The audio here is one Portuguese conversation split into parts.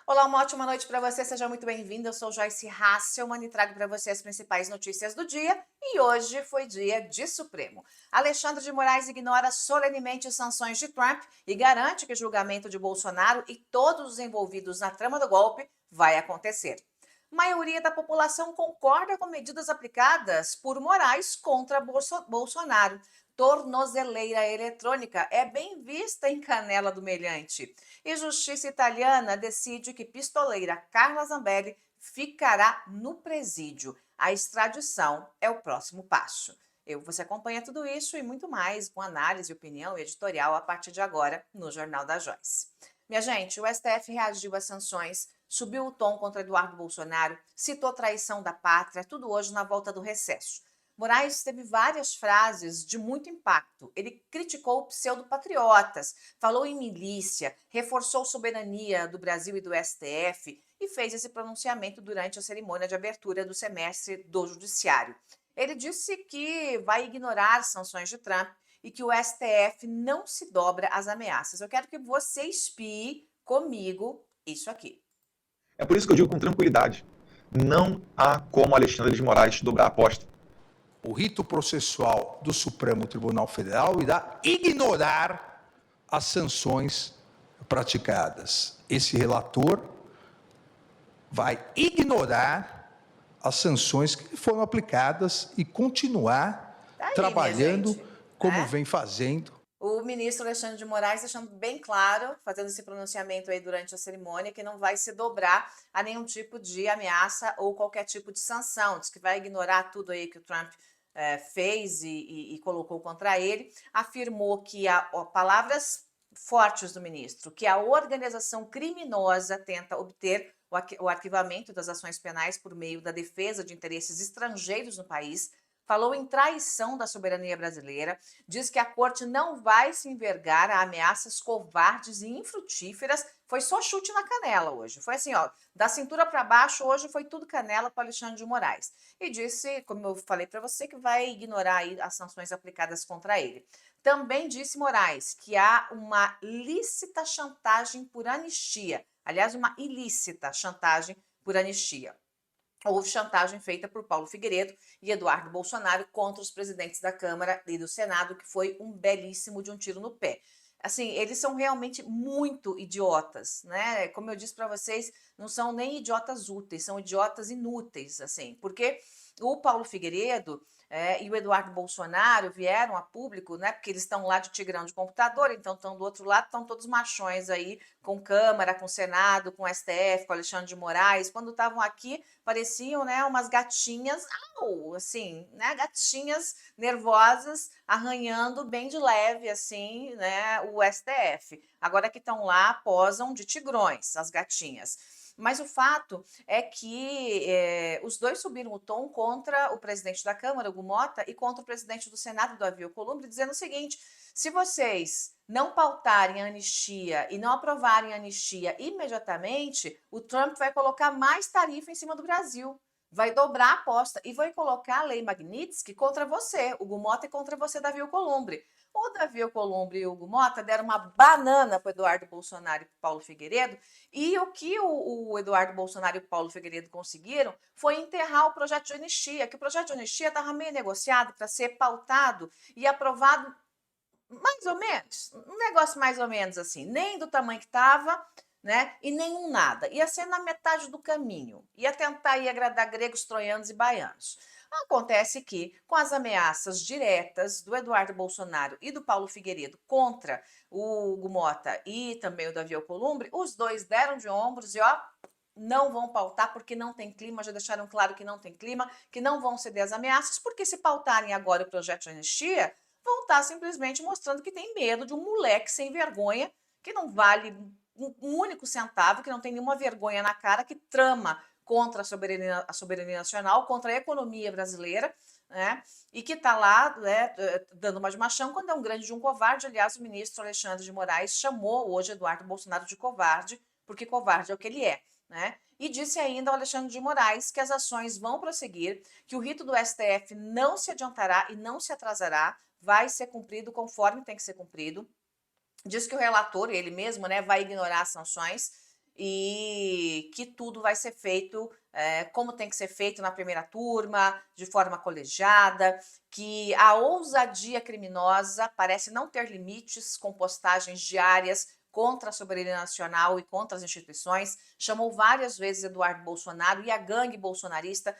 Olá, uma ótima noite para você, seja muito bem-vindo. Eu sou Joyce Hasselman e trago para você as principais notícias do dia. E hoje foi dia de Supremo. Alexandre de Moraes ignora solenemente sanções de Trump e garante que o julgamento de Bolsonaro e todos os envolvidos na trama do golpe vai acontecer. Maioria da população concorda com medidas aplicadas por Moraes contra Bolsonaro. Tornozeleira eletrônica é bem vista em Canela do Meliante. E justiça italiana decide que pistoleira Carla Zambelli ficará no presídio. A extradição é o próximo passo. Você acompanha tudo isso e muito mais com análise, opinião e editorial a partir de agora no Jornal da Joyce. Minha gente, o STF reagiu às sanções, subiu o tom contra Eduardo Bolsonaro, citou traição da pátria, tudo hoje na volta do recesso. Moraes teve várias frases de muito impacto. Ele criticou pseudo-patriotas, falou em milícia, reforçou soberania do Brasil e do STF e fez esse pronunciamento durante a cerimônia de abertura do semestre do Judiciário. Ele disse que vai ignorar sanções de Trump e que o STF não se dobra às ameaças. Eu quero que você espie comigo isso aqui. É por isso que eu digo com tranquilidade: não há como Alexandre de Moraes dobrar a aposta. O rito processual do Supremo Tribunal Federal irá ignorar as sanções praticadas. Esse relator vai ignorar as sanções que foram aplicadas e continuar Tá aí, trabalhando minha gente, como né? vem fazendo. O ministro Alexandre de Moraes deixando bem claro, fazendo esse pronunciamento aí durante a cerimônia, que não vai se dobrar a nenhum tipo de ameaça ou qualquer tipo de sanção. Diz que vai ignorar tudo aí que o Trump fez e colocou contra ele. Afirmou que palavras fortes do ministro, que a organização criminosa tenta obter o arquivamento das ações penais por meio da defesa de interesses estrangeiros no país. Falou em traição da soberania brasileira, diz que a corte não vai se envergar a ameaças covardes e infrutíferas. Foi só chute na canela hoje. Foi assim, ó, da cintura para baixo, hoje foi tudo canela para Alexandre de Moraes. E disse, como eu falei para você, que vai ignorar aí as sanções aplicadas contra ele. Também disse Moraes que há uma lícita chantagem por anistia. Aliás, uma ilícita chantagem por anistia. Houve chantagem feita por Paulo Figueiredo e Eduardo Bolsonaro contra os presidentes da Câmara e do Senado, que foi um belíssimo de um tiro no pé. Assim, eles são realmente muito idiotas, né? Como eu disse para vocês, não são nem idiotas úteis, são idiotas inúteis, assim, porque o Paulo Figueiredo e o Eduardo Bolsonaro vieram a público, né? Porque eles estão lá de tigrão de computador, então estão do outro lado, estão todos machões aí, com Câmara, com Senado, com STF, com Alexandre de Moraes. Quando estavam aqui, pareciam, né, umas gatinhas, assim, né, gatinhas nervosas, arranhando bem de leve, assim, né, o STF. Agora que estão lá, posam de tigrões, as gatinhas. Mas o fato é que os dois subiram o tom contra o presidente da Câmara, o Mota, e contra o presidente do Senado, Davi Alcolumbre, dizendo o seguinte: se vocês não pautarem a anistia e não aprovarem a anistia imediatamente, o Trump vai colocar mais tarifa em cima do Brasil. Vai dobrar a aposta e vai colocar a lei Magnitsky contra você, o Mota, e contra você, Davi Alcolumbre. O Davi Alcolumbre e o Hugo Mota deram uma banana para o Eduardo Bolsonaro e para o Paulo Figueiredo, e o que o Eduardo Bolsonaro e o Paulo Figueiredo conseguiram foi enterrar o projeto de anistia, que o projeto de anistia estava meio negociado para ser pautado e aprovado mais ou menos, um negócio mais ou menos assim, nem do tamanho que estava, né? E nenhum nada. Ia ser na metade do caminho. Ia tentar ir agradar gregos, troianos e baianos. Acontece que, com as ameaças diretas do Eduardo Bolsonaro e do Paulo Figueiredo contra o Hugo Mota e também o Davi Alcolumbre, os dois deram de ombros e, ó, não vão pautar porque não tem clima, já deixaram claro que não tem clima, que não vão ceder às ameaças, porque se pautarem agora o projeto de anistia, vão estar simplesmente mostrando que tem medo de um moleque sem vergonha, que não vale um único centavo, que não tem nenhuma vergonha na cara, que trama contra a soberania nacional, contra a economia brasileira, né? E que está lá, né, dando uma de machão quando é um grande de um covarde. Aliás, o ministro Alexandre de Moraes chamou hoje Eduardo Bolsonaro de covarde, porque covarde é o que ele é. Né? E disse ainda ao Alexandre de Moraes que as ações vão prosseguir, que o rito do STF não se adiantará e não se atrasará, vai ser cumprido conforme tem que ser cumprido. Diz que o relator, ele mesmo, né, vai ignorar as sanções e que tudo vai ser feito como tem que ser feito na primeira turma, de forma colegiada, que a ousadia criminosa parece não ter limites com postagens diárias contra a soberania nacional e contra as instituições, chamou várias vezes Eduardo Bolsonaro e a gangue bolsonarista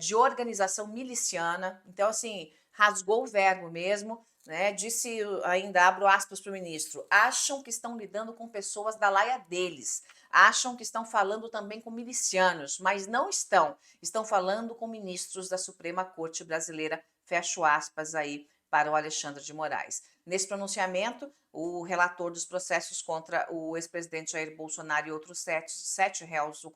de organização miliciana, então assim, rasgou o verbo mesmo, né? Disse ainda, abro aspas para o ministro, acham que estão lidando com pessoas da laia deles, acham que estão falando também com milicianos, mas não estão, estão falando com ministros da Suprema Corte Brasileira, fecho aspas aí para o Alexandre de Moraes. Nesse pronunciamento, o relator dos processos contra o ex-presidente Jair Bolsonaro e outros sete réus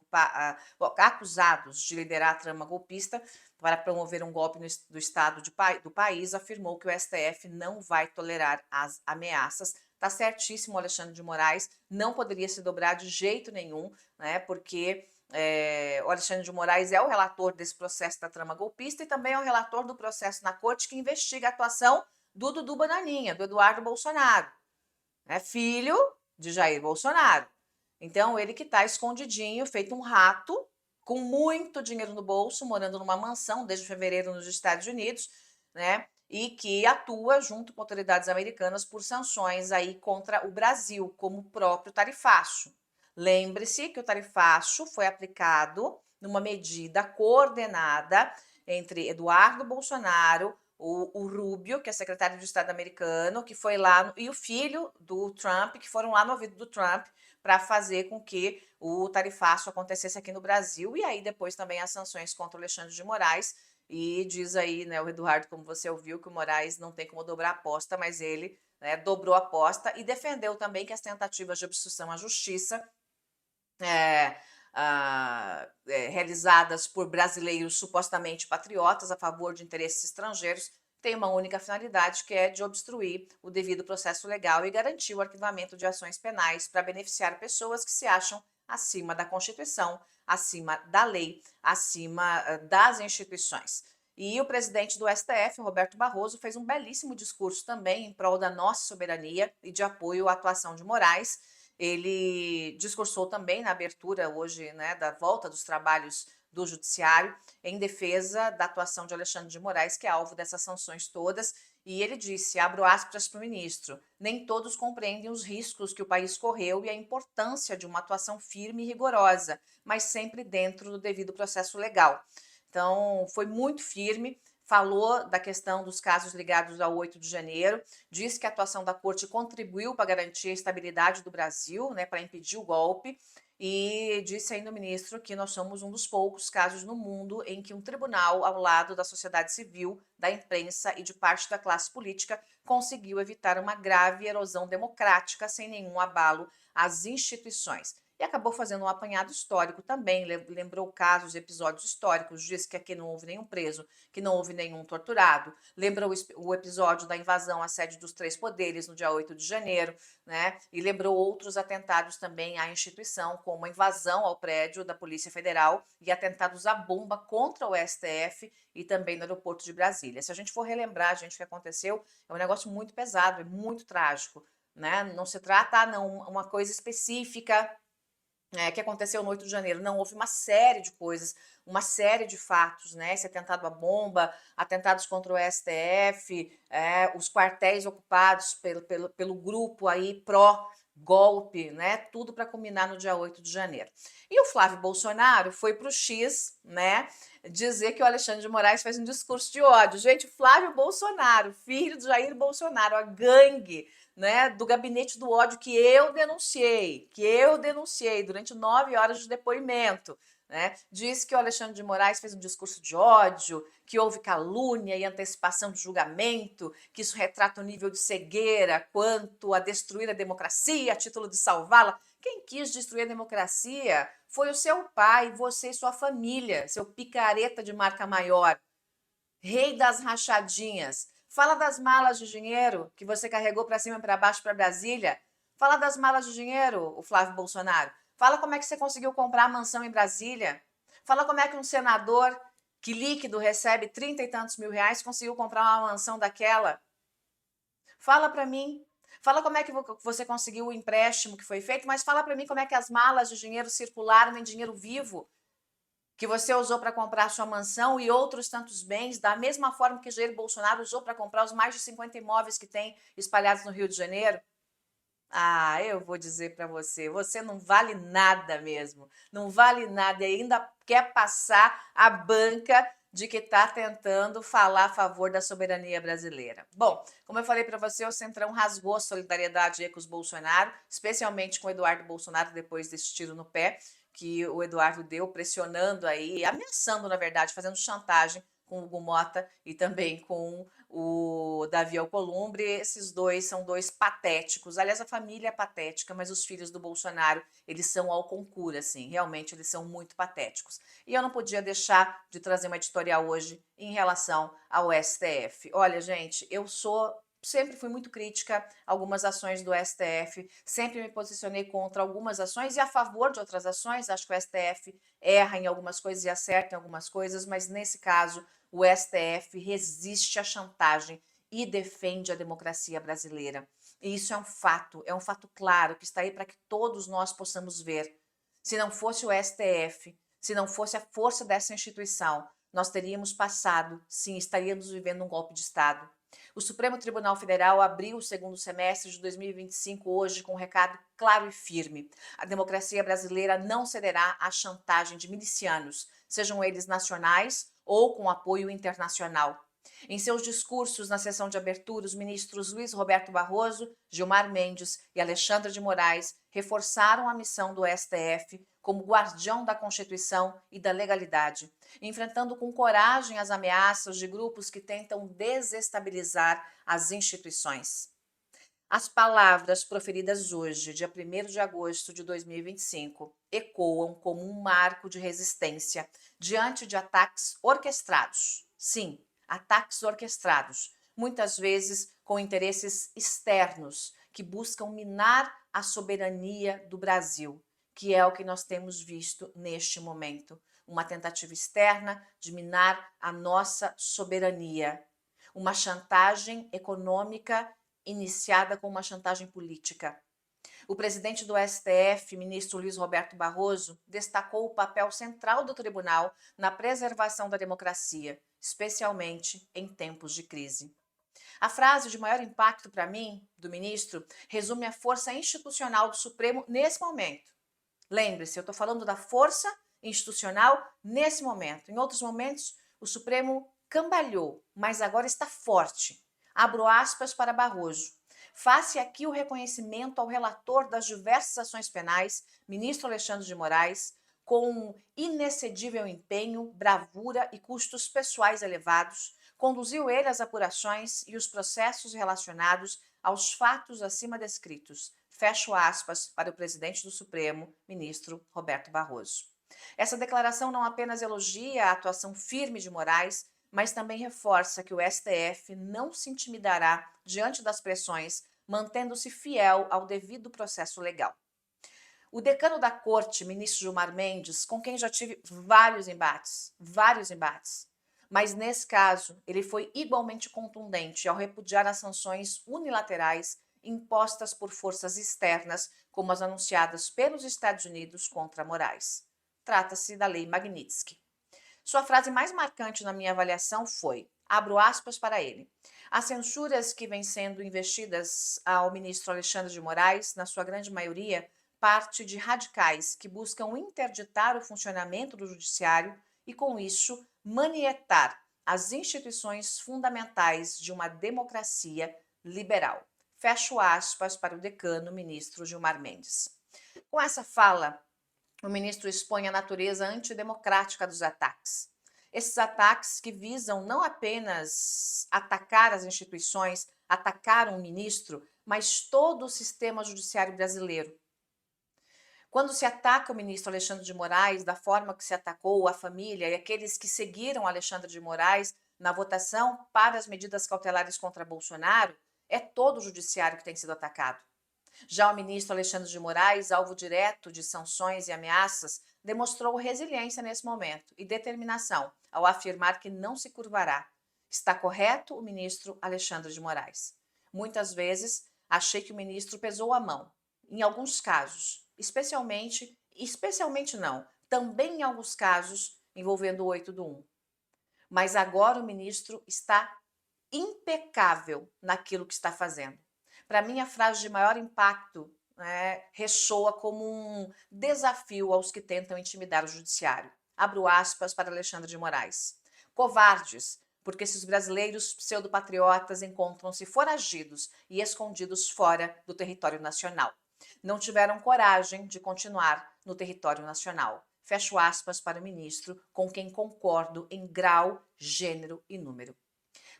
acusados de liderar a trama golpista para promover um golpe do Estado do país, afirmou que o STF não vai tolerar as ameaças. Está certíssimo o Alexandre de Moraes, não poderia se dobrar de jeito nenhum, né, porque o Alexandre de Moraes é o relator desse processo da trama golpista e também é o relator do processo na corte que investiga a atuação do Dudu Bananinha, do Eduardo Bolsonaro, né, filho de Jair Bolsonaro. Então, ele que está escondidinho, feito um rato, com muito dinheiro no bolso, morando numa mansão desde fevereiro nos Estados Unidos, né? E que atua junto com autoridades americanas por sanções aí contra o Brasil, como o próprio tarifaço. Lembre-se que o tarifaço foi aplicado numa medida coordenada entre Eduardo Bolsonaro, o Rubio, que é secretário de Estado americano, que foi lá, e o filho do Trump, que foram lá no ouvido do Trump para fazer com que o tarifaço acontecesse aqui no Brasil, e aí depois também as sanções contra o Alexandre de Moraes, e diz aí, né, o Eduardo, como você ouviu, que o Moraes não tem como dobrar a aposta, mas ele, né, dobrou a aposta e defendeu também que as tentativas de obstrução à justiça realizadas por brasileiros supostamente patriotas a favor de interesses estrangeiros têm uma única finalidade, que é de obstruir o devido processo legal e garantir o arquivamento de ações penais para beneficiar pessoas que se acham acima da Constituição, acima da lei, acima das instituições. E o presidente do STF, Roberto Barroso, fez um belíssimo discurso também em prol da nossa soberania e de apoio à atuação de Moraes. Ele discursou também na abertura hoje, né, da volta dos trabalhos do Judiciário em defesa da atuação de Alexandre de Moraes, que é alvo dessas sanções todas, e ele disse, abro aspas para o ministro, nem todos compreendem os riscos que o país correu e a importância de uma atuação firme e rigorosa, mas sempre dentro do devido processo legal. Então, foi muito firme, falou da questão dos casos ligados ao 8 de janeiro, disse que a atuação da corte contribuiu para garantir a estabilidade do Brasil, né, para impedir o golpe, e disse ainda o ministro que nós somos um dos poucos casos no mundo em que um tribunal, ao lado da sociedade civil, da imprensa e de parte da classe política, conseguiu evitar uma grave erosão democrática sem nenhum abalo às instituições. E acabou fazendo um apanhado histórico também, lembrou casos, episódios históricos, disse que aqui não houve nenhum preso, que não houve nenhum torturado, lembrou o episódio da invasão à sede dos três poderes no dia 8 de janeiro, né? E lembrou outros atentados também à instituição, como a invasão ao prédio da Polícia Federal e atentados à bomba contra o STF e também no aeroporto de Brasília. Se a gente for relembrar, gente, o que aconteceu, é um negócio muito pesado, é muito trágico, né? Não se trata, não, uma coisa específica que aconteceu no 8 de janeiro. Não, houve uma série de coisas, uma série de fatos, né? Esse atentado à bomba, atentados contra o STF, os quartéis ocupados pelo grupo aí pró-golpe, né? Tudo para culminar no dia 8 de janeiro. E o Flávio Bolsonaro foi para o X, né? Dizer que o Alexandre de Moraes fez um discurso de ódio. Gente, o Flávio Bolsonaro, filho de Jair Bolsonaro, a gangue, né, do gabinete do ódio que eu denunciei durante 9 horas de depoimento, né, disse que o Alexandre de Moraes fez um discurso de ódio, que houve calúnia e antecipação de julgamento, que isso retrata o nível de cegueira quanto a destruir a democracia a título de salvá-la. Quem quis destruir a democracia foi o seu pai, você e sua família, seu picareta de marca maior, rei das rachadinhas. Fala das malas de dinheiro que você carregou para cima e para baixo para Brasília. Fala das malas de dinheiro, o Flávio Bolsonaro. Fala como é que você conseguiu comprar a mansão em Brasília. Fala como é que um senador que líquido recebe 30 e tantos mil reais conseguiu comprar uma mansão daquela. Fala para mim. Fala como é que você conseguiu o empréstimo que foi feito, mas fala para mim como é que as malas de dinheiro circularam em dinheiro vivo que você usou para comprar sua mansão e outros tantos bens, da mesma forma que Jair Bolsonaro usou para comprar os mais de 50 imóveis que tem espalhados no Rio de Janeiro. Ah, eu vou dizer para você, você não vale nada mesmo, não vale nada e ainda quer passar a banca de que está tentando falar a favor da soberania brasileira. Bom, como eu falei para você, o Centrão rasgou a solidariedade aí com os Bolsonaro, especialmente com o Eduardo Bolsonaro depois desse tiro no pé que o Eduardo deu, pressionando aí, ameaçando, na verdade, fazendo chantagem com o Hugo Mota e também com o Davi Alcolumbre. Esses dois são dois patéticos. Aliás, a família é patética, mas os filhos do Bolsonaro, eles são ao concurso, assim. Realmente, eles são muito patéticos. E eu não podia deixar de trazer uma editorial hoje em relação ao STF. Olha, gente, sempre fui muito crítica a algumas ações do STF, sempre me posicionei contra algumas ações e a favor de outras ações. Acho que o STF erra em algumas coisas e acerta em algumas coisas, mas nesse caso o STF resiste à chantagem e defende a democracia brasileira. E isso é um fato claro que está aí para que todos nós possamos ver. Se não fosse o STF, se não fosse a força dessa instituição, nós teríamos passado, sim, estaríamos vivendo um golpe de Estado. O Supremo Tribunal Federal abriu o segundo semestre de 2025 hoje com um recado claro e firme. A democracia brasileira não cederá à chantagem de milicianos, sejam eles nacionais ou com apoio internacional. Em seus discursos na sessão de abertura, os ministros Luiz Roberto Barroso, Gilmar Mendes e Alexandre de Moraes reforçaram a missão do STF como guardião da Constituição e da legalidade, enfrentando com coragem as ameaças de grupos que tentam desestabilizar as instituições. As palavras proferidas hoje, dia 1º de agosto de 2025, ecoam como um marco de resistência diante de ataques orquestrados. Sim, ataques orquestrados, muitas vezes com interesses externos que buscam minar a soberania do Brasil, que é o que nós temos visto neste momento. Uma tentativa externa de minar a nossa soberania. Uma chantagem econômica iniciada com uma chantagem política. O presidente do STF, ministro Luiz Roberto Barroso, destacou o papel central do tribunal na preservação da democracia, especialmente em tempos de crise. A frase de maior impacto para mim, do ministro, resume a força institucional do Supremo nesse momento. Lembre-se, eu estou falando da força institucional nesse momento. Em outros momentos, o Supremo cambalhou, mas agora está forte. Abro aspas para Barroso. Faça aqui o reconhecimento ao relator das diversas ações penais, ministro Alexandre de Moraes, com inexcedível empenho, bravura e custos pessoais elevados, conduziu ele as apurações e os processos relacionados aos fatos acima descritos. Fecho aspas para o presidente do Supremo, ministro Roberto Barroso. Essa declaração não apenas elogia a atuação firme de Moraes, mas também reforça que o STF não se intimidará diante das pressões, mantendo-se fiel ao devido processo legal. O decano da corte, ministro Gilmar Mendes, com quem já tive vários embates, mas nesse caso ele foi igualmente contundente ao repudiar as sanções unilaterais impostas por forças externas, como as anunciadas pelos Estados Unidos contra Moraes. Trata-se da Lei Magnitsky. Sua frase mais marcante na minha avaliação foi, abro aspas para ele, as censuras que vêm sendo investidas ao ministro Alexandre de Moraes, na sua grande maioria, parte de radicais que buscam interditar o funcionamento do judiciário e, com isso, manietar as instituições fundamentais de uma democracia liberal. Fecho aspas para o decano, ministro Gilmar Mendes. Com essa fala, o ministro expõe a natureza antidemocrática dos ataques. Esses ataques que visam não apenas atacar as instituições, atacar um ministro, mas todo o sistema judiciário brasileiro. Quando se ataca o ministro Alexandre de Moraes, da forma que se atacou a família e aqueles que seguiram Alexandre de Moraes na votação para as medidas cautelares contra Bolsonaro, é todo o judiciário que tem sido atacado. Já o ministro Alexandre de Moraes, alvo direto de sanções e ameaças, demonstrou resiliência nesse momento e determinação ao afirmar que não se curvará. Está correto o ministro Alexandre de Moraes. Muitas vezes, achei que o ministro pesou a mão, em alguns casos, especialmente não, também em alguns casos envolvendo o 8 do 1. Mas agora o ministro está impecável naquilo que está fazendo. Para mim, a frase de maior impacto, né, ressoa como um desafio aos que tentam intimidar o judiciário. Abro aspas para Alexandre de Moraes. Covardes, porque esses brasileiros pseudopatriotas encontram-se foragidos e escondidos fora do território nacional. Não tiveram coragem de continuar no território nacional. Fecho aspas para o ministro, com quem concordo em grau, gênero e número.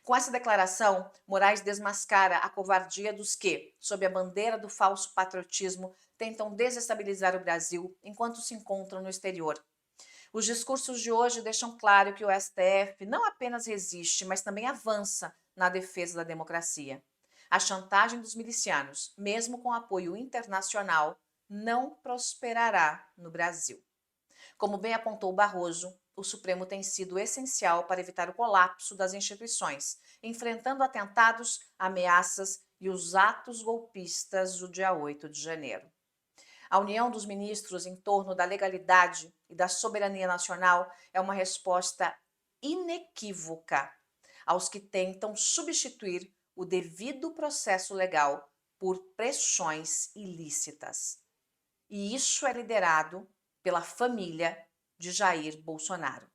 Com essa declaração, Moraes desmascara a covardia dos que, sob a bandeira do falso patriotismo, tentam desestabilizar o Brasil enquanto se encontram no exterior. Os discursos de hoje deixam claro que o STF não apenas resiste, mas também avança na defesa da democracia. A chantagem dos milicianos, mesmo com apoio internacional, não prosperará no Brasil. Como bem apontou Barroso, o Supremo tem sido essencial para evitar o colapso das instituições, enfrentando atentados, ameaças e os atos golpistas do dia 8 de janeiro. A união dos ministros em torno da legalidade e da soberania nacional é uma resposta inequívoca aos que tentam substituir o devido processo legal por pressões ilícitas. E isso é liderado pela família de Jair Bolsonaro.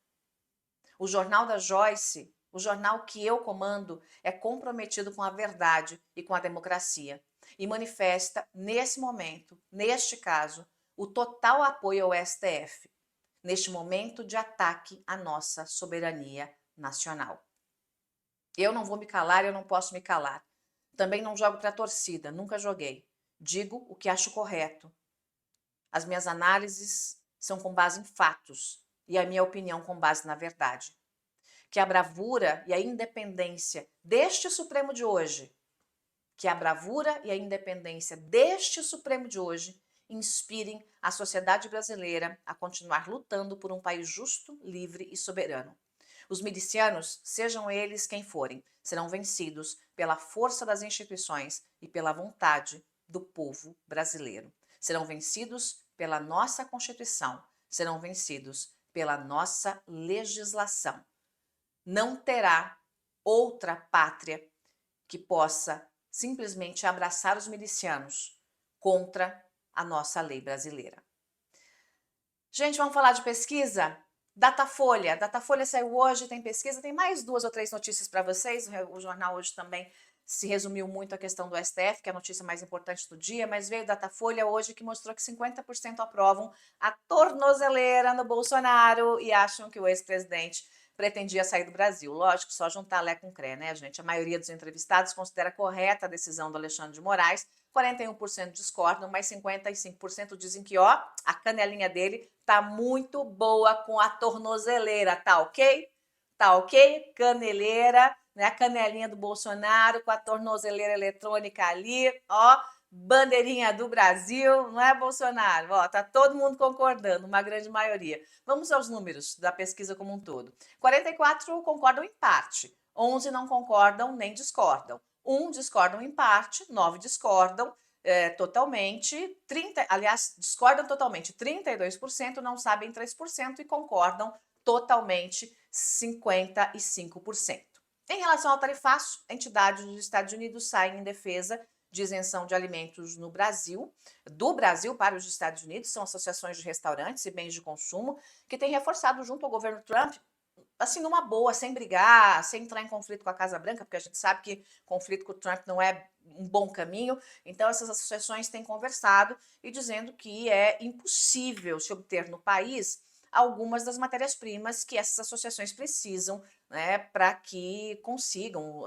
O Jornal da Joyce, o jornal que eu comando, é comprometido com a verdade e com a democracia e manifesta, nesse momento, neste caso, o total apoio ao STF, neste momento de ataque à nossa soberania nacional. Eu não vou me calar, eu não posso me calar. Também não jogo para a torcida, nunca joguei. Digo o que acho correto. As minhas análises são com base em fatos e a minha opinião com base na verdade. Que a bravura e a independência deste Supremo de hoje, inspirem a sociedade brasileira a continuar lutando por um país justo, livre e soberano. Os milicianos, sejam eles quem forem, serão vencidos pela força das instituições e pela vontade do povo brasileiro. Serão vencidos pela nossa Constituição, serão vencidos pela nossa legislação. Não terá outra pátria que possa simplesmente abraçar os milicianos contra a nossa lei brasileira. Gente, vamos falar de pesquisa? Datafolha. Datafolha saiu hoje, tem pesquisa, tem mais 2 ou 3 notícias para vocês. O jornal hoje também se resumiu muito a questão do STF, que é a notícia mais importante do dia, mas veio Datafolha hoje que mostrou que 50% aprovam a tornozeleira no Bolsonaro e acham que o ex-presidente pretendia sair do Brasil. Lógico, só juntar Lé com Cré, né, gente? A maioria dos entrevistados considera correta a decisão do Alexandre de Moraes, 41% discordam, mas 55% dizem que, ó, a canelinha dele tá muito boa com a tornozeleira, tá ok? Tá ok? Caneleira, né? A canelinha do Bolsonaro com a tornozeleira eletrônica ali, ó, bandeirinha do Brasil, não é, Bolsonaro? Ó, tá todo mundo concordando, uma grande maioria. Vamos aos números da pesquisa como um todo. 44 concordam em parte, 11 não concordam nem discordam. 1 discordam em parte, 9 discordam totalmente, 30, aliás, discordam totalmente, 32% não sabem 3% e concordam totalmente 55%. Em relação ao tarifaço, entidades dos Estados Unidos saem em defesa de isenção de alimentos no Brasil, do Brasil para os Estados Unidos, são associações de restaurantes e bens de consumo que têm reforçado junto ao governo Trump, assim, numa boa, sem brigar, sem entrar em conflito com a Casa Branca, porque a gente sabe que conflito com o Trump não é um bom caminho. Então, essas associações têm conversado e dizendo que é impossível se obter no país algumas das matérias-primas que essas associações precisam, né, para que consigam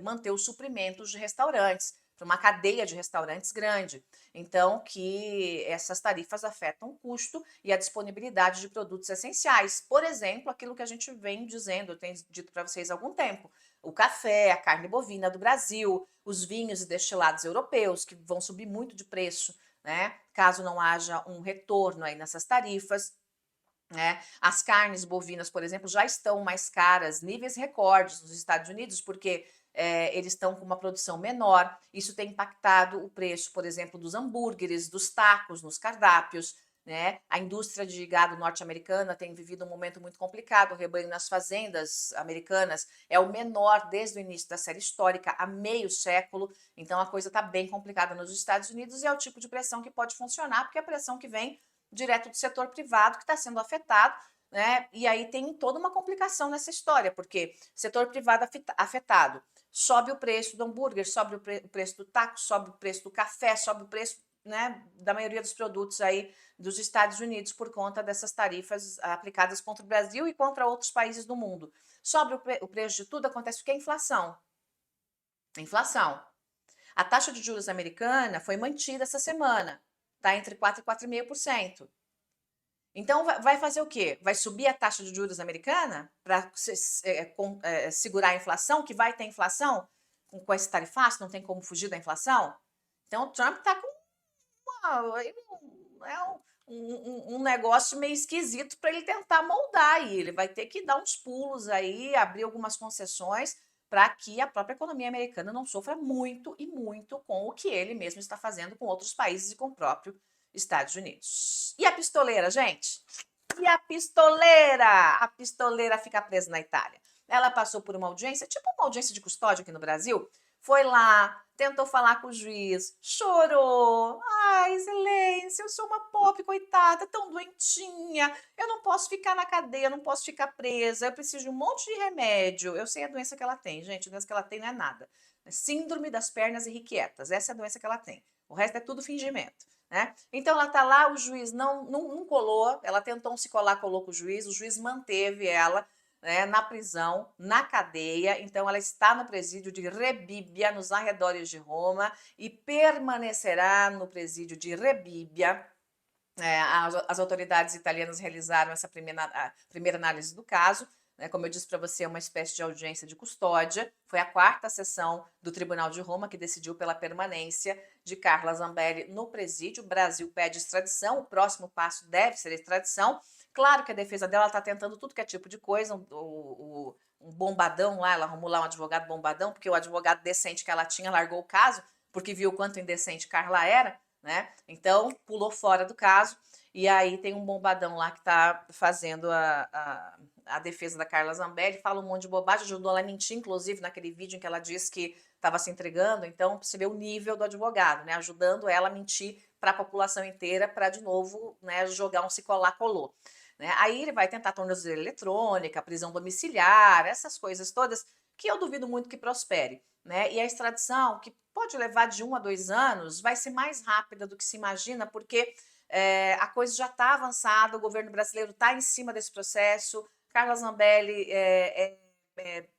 manter os suprimentos de restaurantes, para uma cadeia de restaurantes grande. Então, que essas tarifas afetam o custo e a disponibilidade de produtos essenciais. Por exemplo, aquilo que a gente vem dizendo, eu tenho dito para vocês há algum tempo, o café, a carne bovina do Brasil, os vinhos e destilados europeus, que vão subir muito de preço, né, caso não haja um retorno aí nessas tarifas. As carnes bovinas, por exemplo, já estão mais caras, níveis recordes nos Estados Unidos, porque eles estão com uma produção menor. Isso tem impactado o preço, por exemplo, dos hambúrgueres, dos tacos nos cardápios, né? A indústria de gado norte-americana tem vivido um momento muito complicado. O rebanho nas fazendas americanas é o menor desde o início da série histórica, há meio século. Então a coisa está bem complicada nos Estados Unidos e é o tipo de pressão que pode funcionar, porque é a pressão que vem direto do setor privado que está sendo afetado, né? E aí tem toda uma complicação nessa história, porque setor privado afetado, sobe o preço do hambúrguer, sobe o preço do taco, sobe o preço do café, sobe o preço, né, da maioria dos produtos aí dos Estados Unidos por conta dessas tarifas aplicadas contra o Brasil e contra outros países do mundo. Sobe o preço de tudo, acontece o que? A inflação. Inflação. A taxa de juros americana foi mantida essa semana, está entre 4% e 4,5%. Então, vai fazer o quê? Vai subir a taxa de juros americana para segurar a inflação, que vai ter inflação com esse tarifaço, não tem como fugir da inflação? Então, o Trump está com um negócio meio esquisito para ele tentar moldar aí. Ele vai ter que dar uns pulos aí, abrir algumas concessões para que a própria economia americana não sofra muito e muito com o que ele mesmo está fazendo com outros países e com o próprio Estados Unidos. E a pistoleira, gente? E a pistoleira? A pistoleira fica presa na Itália. Ela passou por uma audiência, tipo uma audiência de custódia aqui no Brasil, foi lá, tentou falar com o juiz, chorou. Ai, Excelência, eu sou uma pobre, coitada, tão doentinha. Eu não posso ficar na cadeia, não posso ficar presa. Eu preciso de um monte de remédio. Eu sei a doença que ela tem, gente. A doença que ela tem não é nada. É síndrome das pernas irrequietas. Essa é a doença que ela tem. O resto é tudo fingimento, né? Então ela tá lá, o juiz não colou. Ela tentou se colar, colou com o juiz manteve ela, né, na prisão, na cadeia. Então, ela está no presídio de Rebibbia, nos arredores de Roma, e permanecerá no presídio de Rebibbia. As autoridades italianas realizaram essa primeira análise do caso. Né, como eu disse para você, é uma espécie de audiência de custódia. Foi a 4ª sessão do Tribunal de Roma que decidiu pela permanência de Carla Zambelli no presídio. O Brasil pede extradição, o próximo passo deve ser a extradição. Claro que a defesa dela está tentando tudo que é tipo de coisa, um bombadão lá, ela arrumou lá um advogado bombadão, porque o advogado decente que ela tinha largou o caso, porque viu o quanto indecente Carla era, né? Então, pulou fora do caso, e aí tem um bombadão lá que está fazendo a defesa da Carla Zambelli, fala um monte de bobagem, ajudou ela a mentir, inclusive, naquele vídeo em que ela disse que estava se entregando. Então, você vê o nível do advogado, né? Ajudando ela a mentir para a população inteira, para, de novo, né, jogar um se colar, colou. Né? Aí ele vai tentar tornozeleira eletrônica, prisão domiciliar, essas coisas todas, que eu duvido muito que prospere. Né? E a extradição, que pode levar de 1 a 2 anos, vai ser mais rápida do que se imagina, porque a coisa já está avançada, o governo brasileiro está em cima desse processo. Carla Zambelli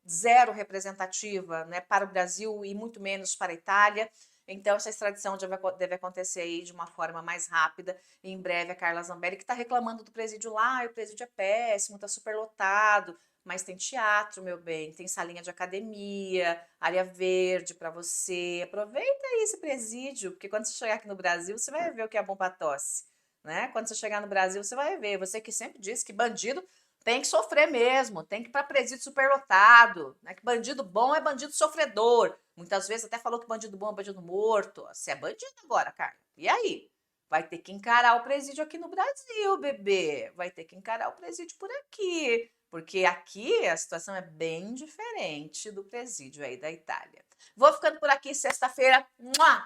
zero representativa, né, para o Brasil e muito menos para a Itália. Então, essa extradição deve acontecer aí de uma forma mais rápida. E em breve, a Carla Zambelli, que está reclamando do presídio lá, o presídio é péssimo, está super lotado, mas tem teatro, meu bem, tem salinha de academia, área verde para você. Aproveita aí esse presídio, porque quando você chegar aqui no Brasil, você vai ver o que é bom para tosse. Né? Quando você chegar no Brasil, você vai ver. Você que sempre disse que bandido tem que sofrer mesmo, tem que ir para presídio superlotado, né? Que bandido bom é bandido sofredor. Muitas vezes até falou que bandido bom é bandido morto. Você é bandido agora, Carla. E aí? Vai ter que encarar o presídio aqui no Brasil, bebê. Vai ter que encarar o presídio por aqui. Porque aqui a situação é bem diferente do presídio aí da Itália. Vou ficando por aqui, sexta-feira.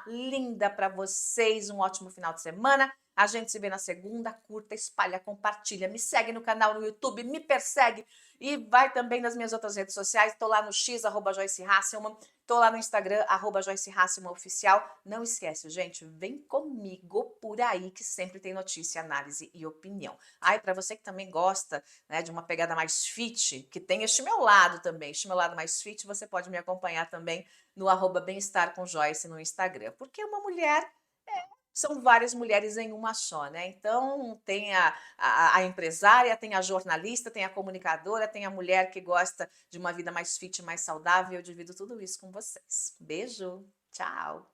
Linda para vocês. Um ótimo final de semana. A gente se vê na segunda. Curta, espalha, compartilha. Me segue no canal no YouTube, me persegue. E vai também nas minhas outras redes sociais. Estou lá no X, @Joyce Hasselman. Estou lá no Instagram, @Joyce Hasselman Oficial. Não esquece, gente, vem comigo por aí que sempre tem notícia, análise e opinião. Ai, para você que também gosta, né, de uma pegada mais fit, que tem este meu lado também, este meu lado mais fit, você pode me acompanhar também no @Bem-Estar com Joyce no Instagram. Porque uma mulher são várias mulheres em uma só, né? Então, tem a empresária, tem a jornalista, tem a comunicadora, tem a mulher que gosta de uma vida mais fit, mais saudável. Eu divido tudo isso com vocês. Beijo, tchau!